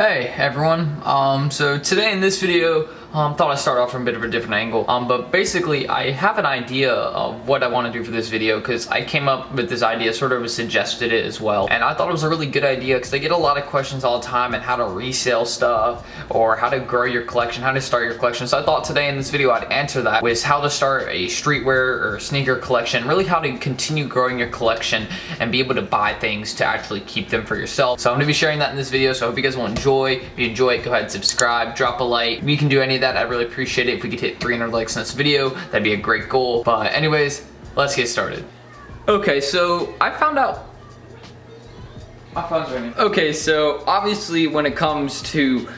Hey everyone, so today in this video, thought I'd start off from a bit of a different angle, but basically I have an idea of what I want to do for this video because I came up with this idea, sort of suggested it as well, and I thought it was a really good idea because I get a lot of questions all the time on how to resell stuff or how to grow your collection, how to start your collection. So I thought today in this video I'd answer that with how to start a streetwear or sneaker collection, really how to continue growing your collection and be able to buy things to actually keep them for yourself. So I'm going to be sharing that in this video, so I hope you guys will enjoy. If you enjoy it, go ahead and subscribe, drop a like. If you can do any of that, I'd really appreciate it. If we could hit 300 likes on this video, that'd be a great goal. But anyways, let's get started. Okay, so I found out my phone's ringing. Okay, so obviously when it comes to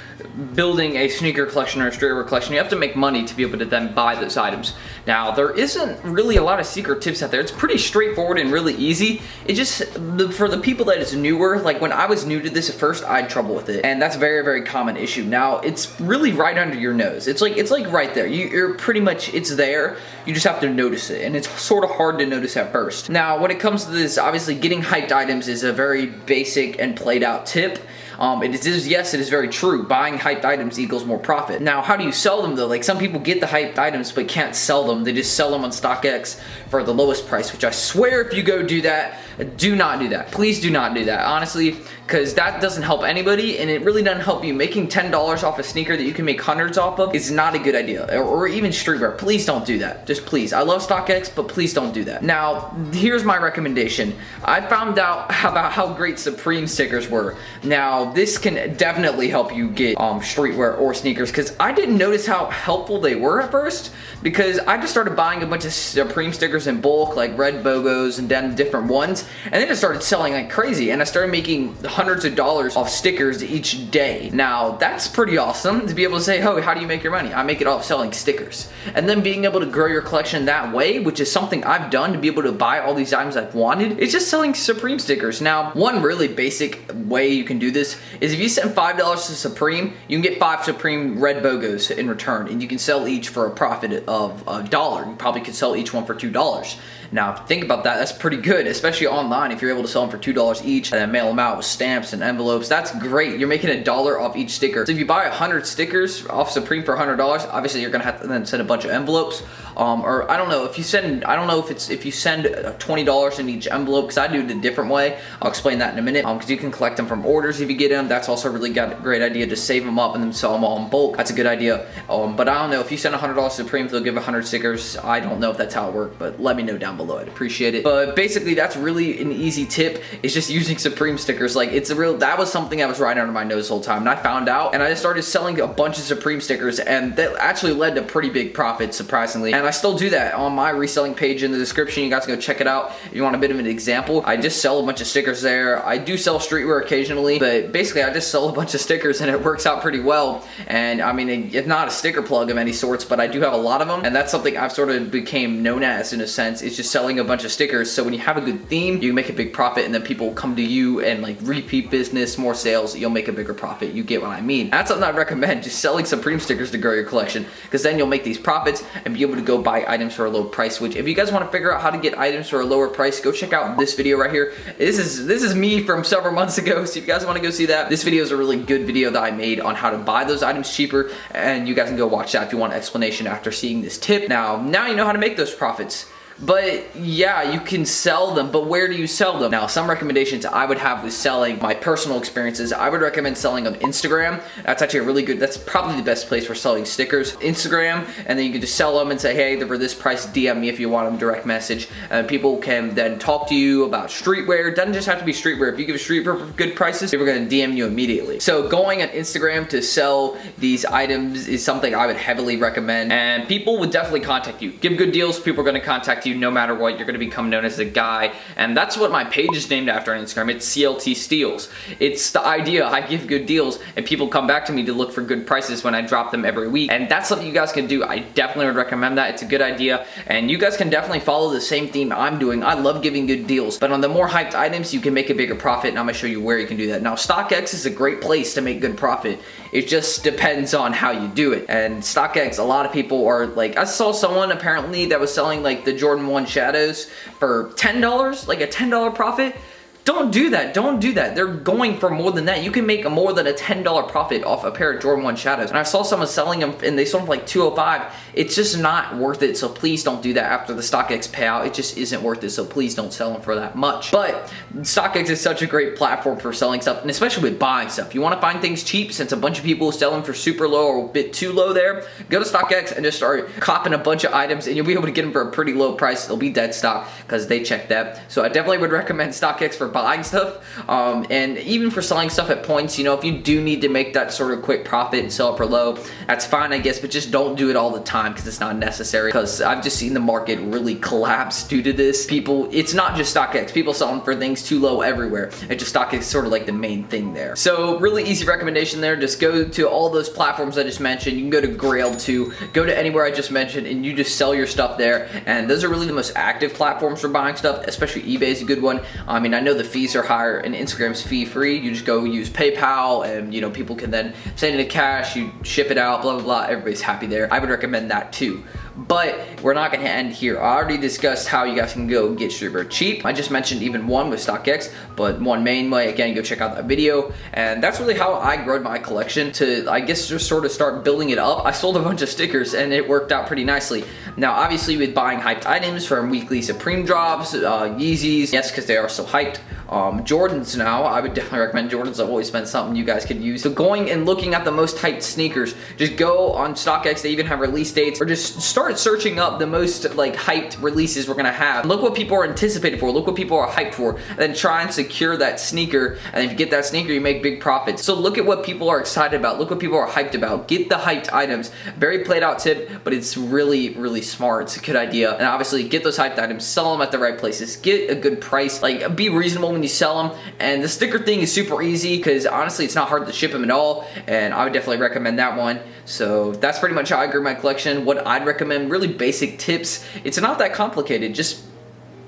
building a sneaker collection or a streetwear collection, you have to make money to be able to then buy those items. Now, there isn't really a lot of secret tips out there. It's pretty straightforward and really easy. It just, for the people that is newer, like when I was new to this at first, I had trouble with it. And that's a very, very common issue. Now, it's really right under your nose. It's like right there. You're pretty much, it's there. You just have to notice it. And it's sort of hard to notice at first. Now, when it comes to this, obviously getting hyped items is a very basic and played out tip. Yes, it is very true. Buying hyped items equals more profit. Now, how do you sell them though? Like some people get the hyped items but can't sell them. They just sell them on StockX for the lowest price, which I swear if you go do that, do not do that. Please do not do that, honestly, because that doesn't help anybody and it really doesn't help you. Making $10 off a sneaker that you can make hundreds off of is not a good idea. Or even streetwear. Please don't do that. Just please. I love StockX, but please don't do that. Now, here's my recommendation. I found out about how great Supreme stickers were. Now, this can definitely help you get streetwear or sneakers because I didn't notice how helpful they were at first because I just started buying a bunch of Supreme stickers in bulk, like red BOGOs and then different ones, and then it started selling like crazy and I started making hundreds of dollars off stickers each day. Now, that's pretty awesome to be able to say, oh, how do you make your money? I make it off selling stickers. And then being able to grow your collection that way, which is something I've done to be able to buy all these items I've wanted, it's just selling Supreme stickers. Now, one really basic way you can do this is if you send $5 to Supreme, you can get 5 Supreme red BOGOs in return, and you can sell each for a profit of $1. You probably could sell each one for $2. Now, think about that. That's pretty good, especially online. If you're able to sell them for $2 each and then mail them out with stamps and envelopes, that's great. You're making $1 off each sticker. So if you buy 100 stickers off Supreme for $100, obviously you're gonna have to then send a bunch of envelopes. Or I don't know if you send. I don't know if you send $20 in each envelope, because I do it a different way. I'll explain that in a minute. Because you can collect them from orders if you get them. That's also a really great idea to save them up and then sell them all in bulk. That's a good idea. But I don't know if you send $100 to Supreme, they'll give 100 stickers. I don't know if that's how it works, but let me know down below. I'd appreciate it. But basically, that's really an easy tip. It's just using Supreme stickers. Like that was something that was right under my nose the whole time, and I found out, and I just started selling a bunch of Supreme stickers, and that actually led to pretty big profits, surprisingly. And I still do that on my reselling page in the description. You guys can go check it out if you want a bit of an example. I just sell a bunch of stickers there. I do sell streetwear occasionally, but basically I just sell a bunch of stickers and it works out pretty well. And I mean, it's not a sticker plug of any sorts, but I do have a lot of them, and that's something I've sort of became known as in a sense. It's just selling a bunch of stickers. So when you have a good theme, you make a big profit, and then people come to you and like repeat business, more sales, you'll make a bigger profit. You get what I mean. That's something I recommend, just selling Supreme stickers to grow your collection, because then you'll make these profits and be able to go buy items for a low price. Which if you guys want to figure out how to get items for a lower price, go check out this video right here. This is me from several months ago, so if you guys want to go see that, this video is a really good video that I made on how to buy those items cheaper, and you guys can go watch that if you want an explanation after seeing this tip. Now you know how to make those profits. But yeah, you can sell them, but where do you sell them? Now, some recommendations I would have with selling, my personal experiences, I would recommend selling on Instagram. That's actually a really good, that's probably the best place for selling stickers. Instagram, and then you can just sell them and say, hey, they're for this price, DM me if you want them, direct message. And people can then talk to you about streetwear. It doesn't just have to be streetwear. If you give streetwear for good prices, people are gonna DM you immediately. So going on Instagram to sell these items is something I would heavily recommend, and people would definitely contact you. Give good deals, people are gonna contact you no matter what. You're gonna become known as a guy, and that's what my page is named after on Instagram. It's CLT Steals. It's the idea I give good deals and people come back to me to look for good prices when I drop them every week, and that's something you guys can do. I definitely would recommend that. It's a good idea, and you guys can definitely follow the same theme I'm doing. I love giving good deals, but on the more hyped items you can make a bigger profit, and I'm gonna show you where you can do that. Now, StockX is a great place to make good profit. It just depends on how you do it. And StockX, a lot of people are like, I saw someone apparently that was selling like the Jordan 1 Shadows for $10, like a $10 profit. Don't do that. Don't do that. They're going for more than that. You can make more than a $10 profit off a pair of Jordan 1 Shadows. And I saw someone selling them and they sold them for like $205. It's just not worth it. So please don't do that after the StockX payout. It just isn't worth it. So please don't sell them for that much. But StockX is such a great platform for selling stuff, and especially with buying stuff. You want to find things cheap, since a bunch of people sell them for super low or a bit too low there, go to StockX and just start copping a bunch of items, and you'll be able to get them for a pretty low price. They'll be dead stock because they check that. So I definitely would recommend StockX for buying stuff, and even for selling stuff at points. You know, if you do need to make that sort of quick profit and sell it for low, that's fine, I guess, but just don't do it all the time because it's not necessary. Because I've just seen the market really collapse due to this. People, it's not just StockX. People selling for things too low everywhere. It's just StockX is sort of like the main thing there. So really easy recommendation there. Just go to all those platforms I just mentioned. You can go to Grail too. Go to anywhere I just mentioned, and you just sell your stuff there. And those are really the most active platforms for buying stuff. Especially eBay is a good one. I mean, I know the fees are higher, and Instagram's fee free. You just go use PayPal, and you know, people can then send it in cash. You ship it out, blah blah blah. Everybody's happy there. I would recommend that too. But we're not going to end here. I already discussed how you guys can go get streetwear cheap. I just mentioned even one with StockX, but one main way, again, go check out that video. And that's really how I grew my collection to, I guess, just sort of start building it up. I sold a bunch of stickers and it worked out pretty nicely. Now, obviously, with buying hyped items from weekly Supreme drops, Yeezys, yes, because they are so hyped. Jordans now, I would definitely recommend Jordans. I've always been something you guys could use. So going and looking at the most hyped sneakers, just go on StockX. They even have release dates, or just start searching up the most like hyped releases we're gonna have. Look what people are anticipated for. Look what people are hyped for, and then try and secure that sneaker. And if you get that sneaker, you make big profits. So look at what people are excited about. Look what people are hyped about. Get the hyped items. Very played out tip, but it's really, really smart. It's a good idea. And obviously, get those hyped items. Sell them at the right places. Get a good price. Like, be reasonable when you sell them. And the sticker thing is super easy because honestly, it's not hard to ship them at all. And I would definitely recommend that one. So that's pretty much how I grew my collection. What I'd recommend, really basic tips. It's not that complicated. Just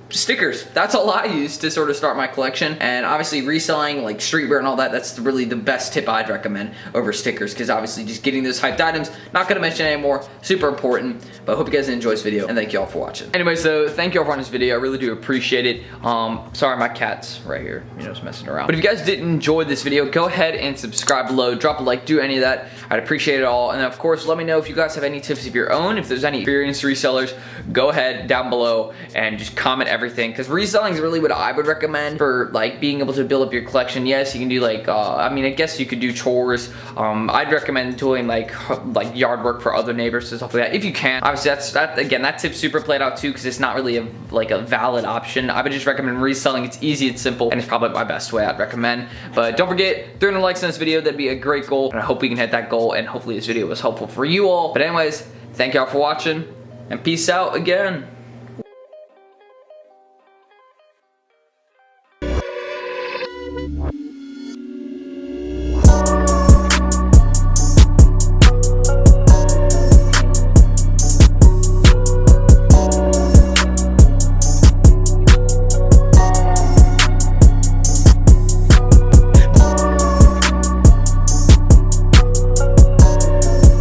stickers. That's all I use to sort of start my collection. And obviously reselling like streetwear and all that, that's really the best tip I'd recommend over stickers, because obviously just getting those hyped items, not gonna mention anymore, super important. But I hope you guys enjoy this video, and thank you all for watching. Anyway, so thank you all for watching this video. I really do appreciate it. Sorry, my cat's right here, you know, just messing around. But if you guys did enjoy this video, go ahead and subscribe below, drop a like, do any of that. I'd appreciate it all. And of course, let me know if you guys have any tips of your own. If there's any experienced resellers, go ahead down below and just comment everything, because reselling is really what I would recommend for like being able to build up your collection. Yes, you can do like I mean, I guess you could do chores. I'd recommend doing like yard work for other neighbors and stuff like that if you can. Obviously, that tip's super played out too, because it's not really a valid option. I would just recommend reselling. It's easy, it's simple, and it's probably my best way I'd recommend. But don't forget, 300 likes on this video. That'd be a great goal, and I hope we can hit that goal, and hopefully this video was helpful for you all. But anyways, thank y'all for watching, and peace out again.